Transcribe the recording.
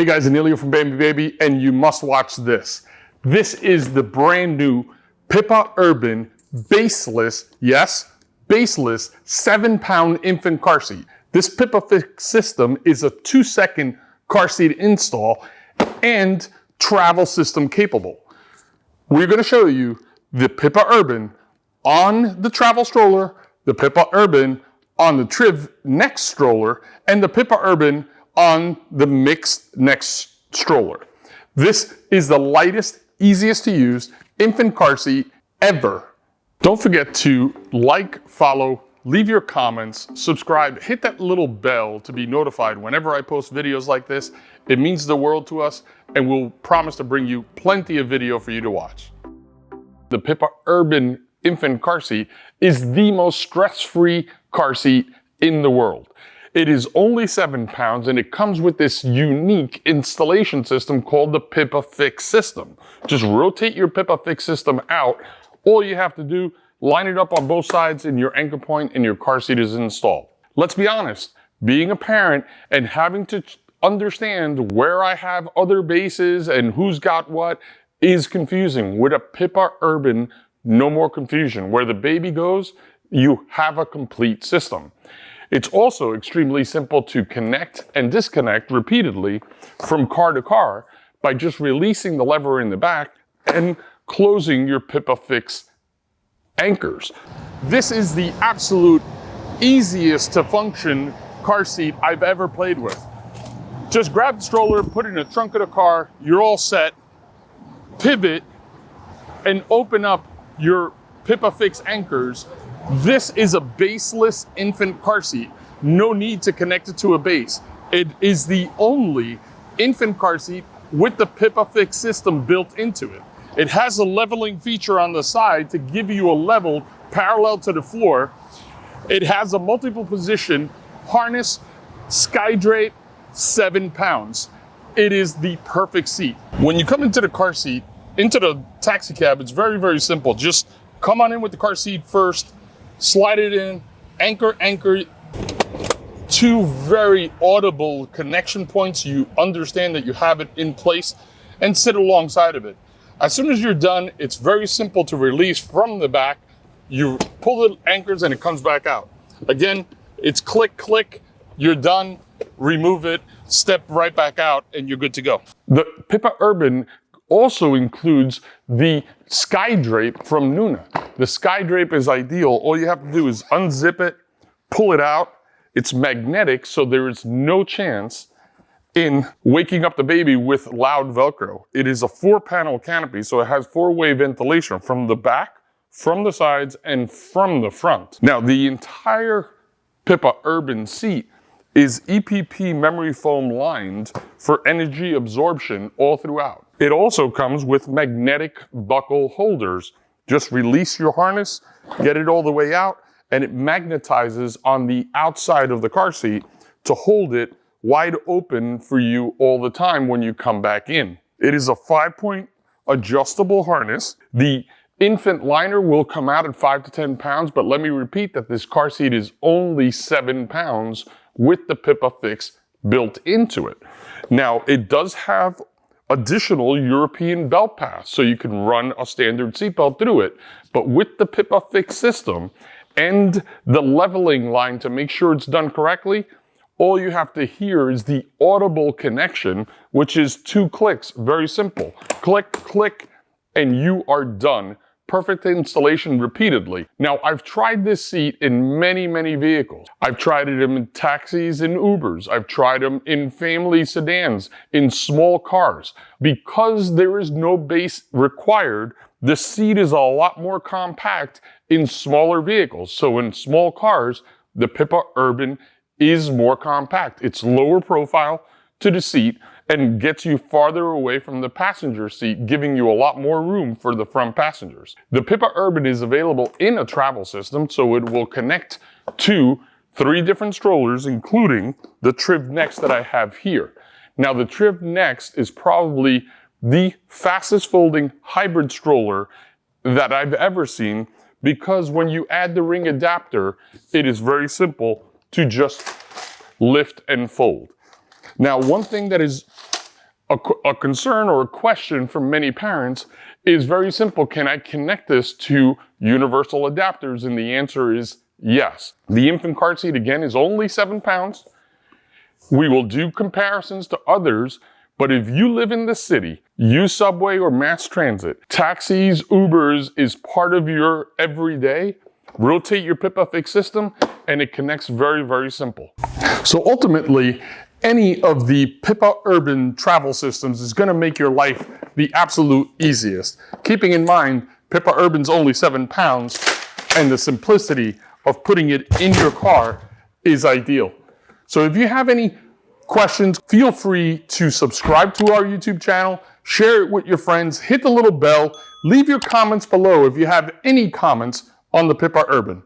Hey guys, Emilio from Bambi Baby, and you must watch this. This is the brand new Pipa URBN Baseless, yes, Baseless 7-pound infant car seat. This Pipa Fix system is a 2-second car seat install and travel system capable. We're going to show you the Pipa URBN on the travel stroller, the Pipa URBN on the TRIV next stroller, and the Pipa URBN on the MIXX next stroller. This is the lightest, easiest to use infant car seat ever. Don't forget to like, follow, leave your comments, subscribe, hit that little bell to be notified whenever I post videos like this. It means the world to us, and we'll promise to bring you plenty of video for you to watch. The Pipa URBN infant car seat is the most stress-free car seat in the world. It is only 7 pounds, and it comes with this unique installation system called the Pipa Fix system. Just rotate your Pipa Fix system out. All you have to do, line it up on both sides in your anchor point, and your car seat is installed. Let's be honest, being a parent and having to understand where I have other bases and who's got what is confusing. With a Pipa URBN, no more confusion. Where the baby goes, you have a complete system. It's also extremely simple to connect and disconnect repeatedly from car to car by just releasing the lever in the back and closing your Pipa Fix anchors. This is the absolute easiest to function car seat I've ever played with. Just grab the stroller, put it in the trunk of the car, you're all set, pivot, and open up your Pipa Fix anchors. This is a baseless infant car seat. No need to connect it to a base. It is the only infant car seat with the Pipa Fix system built into it. It has a leveling feature on the side to give you a level parallel to the floor. It has a multiple position harness, sky drape, 7 pounds. It is the perfect seat. When you come into the car seat, into the taxi cab, it's very, very simple. Just come on in with the car seat first, slide it in, anchor, 2 very audible connection points. You understand that you have it in place, and sit alongside of it. As soon as you're done, it's very simple to release from the back. You pull the anchors and it comes back out. Again, it's click, click, you're done, remove it, step right back out, and you're good to go. The Pipa URBN also includes the sky drape from Nuna. The sky drape is ideal. All you have to do is unzip it, pull it out. It's magnetic, so there is no chance in waking up the baby with loud Velcro. It is a 4-panel canopy, so it has 4-way ventilation from the back, from the sides, and from the front. Now, the entire Pipa URBN seat is EPP memory foam lined for energy absorption all throughout. It also comes with magnetic buckle holders. Just release your harness, get it all the way out, and it magnetizes on the outside of the car seat to hold it wide open for you all the time when you come back in. It is a 5-point adjustable harness. The infant liner will come out at 5 to 10 pounds, but let me repeat that this car seat is only 7 pounds with the Pipa Fix built into it. Now, it does have additional European belt paths, so you can run a standard seatbelt through it. But with the Pipa Fix system and the leveling line to make sure it's done correctly, all you have to hear is the audible connection, which is 2 clicks. Very simple. Click, click, and you are done. Perfect installation repeatedly. Now, I've tried this seat in many, many vehicles. I've tried it in taxis and Ubers. I've tried them in family sedans, in small cars. Because there is no base required, the seat is a lot more compact in smaller vehicles. So in small cars, the Pipa URBN is more compact. It's lower profile to the seat and gets you farther away from the passenger seat, giving you a lot more room for the front passengers. The Pipa URBN is available in a travel system, so it will connect to 3 different strollers, including the TRIV Next that I have here. Now, the TRIV Next is probably the fastest folding hybrid stroller that I've ever seen, because when you add the ring adapter, it is very simple to just lift and fold. Now, one thing that is A concern or a question from many parents is very simple. Can I connect this to universal adapters? And the answer is yes. The infant car seat, again, is only 7 pounds. We will do comparisons to others, but if you live in the city, use subway or mass transit, taxis, Ubers is part of your everyday, rotate your Pipa Fix system, and it connects very, very simple. So ultimately, any of the Pipa Urban travel systems is going to make your life the absolute easiest. Keeping in mind, Pipa Urban's only 7 pounds, and the simplicity of putting it in your car is ideal. So if you have any questions, feel free to subscribe to our YouTube channel, share it with your friends, hit the little bell, leave your comments below if you have any comments on the Pipa Urban.